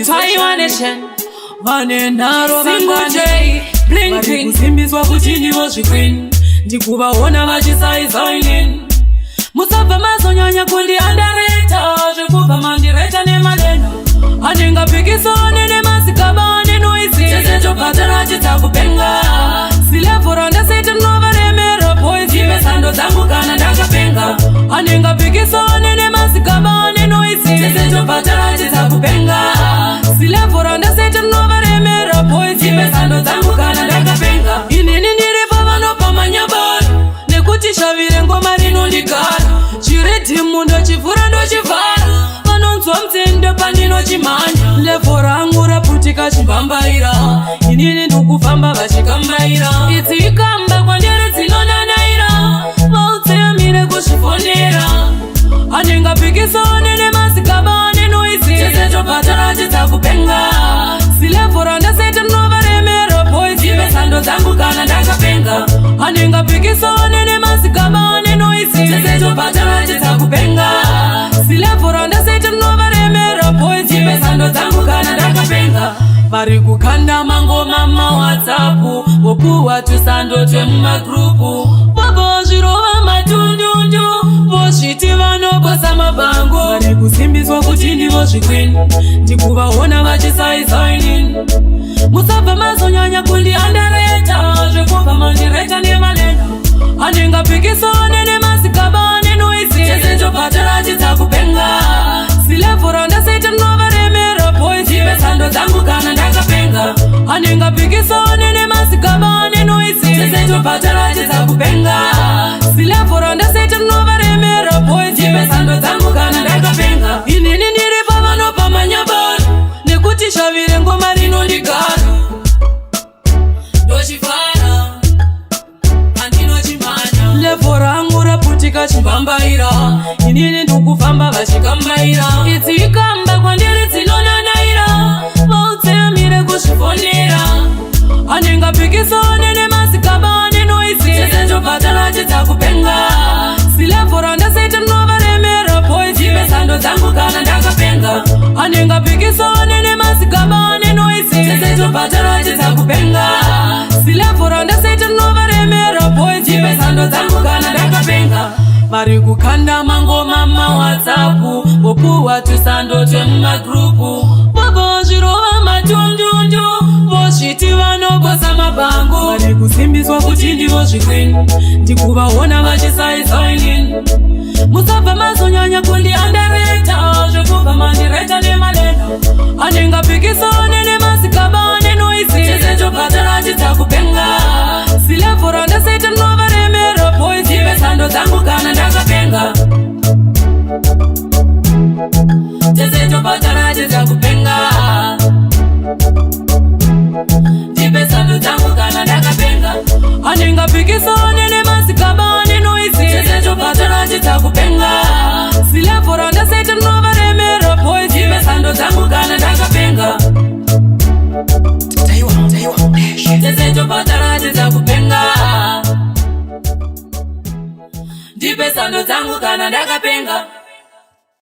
Taiwan Nation. Vanenaro vangane blinking kusimbiswa kuti ndivo zviqueen ndikuvaona vachisaizaining musabva mazonyanya kundiandareta zvekubva mandireta nemaleno anengapikisone nemasikaba nenoisi tezvetobhatara chitakupenga silevhora ndasete novaremera boys ivesando dzangu kana ndakapenga anengapikisone nemasikaba nenoisi tezvetobhatara chitakupenga silevhora ndasete novaremera boys ivesando dzangu kana ndakapenga inini ndiripo vanopa manyabara nekuti shavire ngoma rinondigara chiridhimu ndochivhura ndochivhara vanonzwa mdzendo pandinochimhanya levo rangu raputika chibambaira inini ndikufamba vachikambaira idzi ikamba kwandiri dzinonanaira vautseyamire kuzvifonera anengapikisone nemasikaba nenoisi tezvetobhatara chidzakupenga silevhora ndasete novaremera boys ivesando dzangu kana ndakapenga anengapikisone nemasikaba nenoisi tezvetobhatara chidzakupenga silevhora ndasete novaremera boys ivesando dzangu kana ndakapenga vari kukanda mangoma mawhatsapp vopuhwa tusando twemumagrupu vobo zvirova matundundu vosviti vanobosa mabango vari kusimbiswa kuti ndivo zviqueen ndikuvaona vachisaizaining musabva mazonyanya kundiandareta zvekubva mandireta nemaleno anengapikisone nemasikaba nenoisi tezvetobhatara chidzakupenga silevhora ndasete novaremera boys ivesando dzangu kana ndakapenga anengapikisone nemasikaba nenoisi tezvetobhatara chidzakupenga silevhora ndasete novaremera boys ivesando dzangu kana ndakapenga inini ndiripo vanopa manyabara nekuti shavire ngoma rinondigara ndochivhara andinochimhanya levo rangu raputika chibambaira inini ndikufamba vachikambaira idzi ikamba kwandiri dzinonanaira vautseyamire kuzvifonera anengapikisone nemasikaba nenoisi tezvetobhatara chidzakupenga silevhora ndasete novaremera boys ivesando dzangu kana ndakapenga anengapikisone nemasikaba nenoisi tezvetobhatara chidzakupenga silevhora ndasete novaremera boys ivesando dzangu kana ndakapenga vari kukanda mangoma mawhatsapp vopuhwa tusando twemumagrupu vobo zvirova matundundu vosviti vanobosa mabango vari kusimbiswa kuti ndivo zviqueen ndikuvaona vachisaizaining musabva mazonyanya kundiandareta zvekubva mandireta nemaleno anengapikisone nemasikaba nenoisi tezvetobhatara chidzakupenga silevhora ndasete novaremera boys ivesando dzangu kana ndakapenga tezvetobhatara chidzakupenga ndipesando dzangu kana ndakapenga anengapikisone nemasikaba nenoisi tezvetobhatara chidzakupenga silevhora ndasete novaremera boys ivesando dzangu kana ndakapenga tezvetobhatara chidzakupenga ndipesando dzangu kana ndakapenga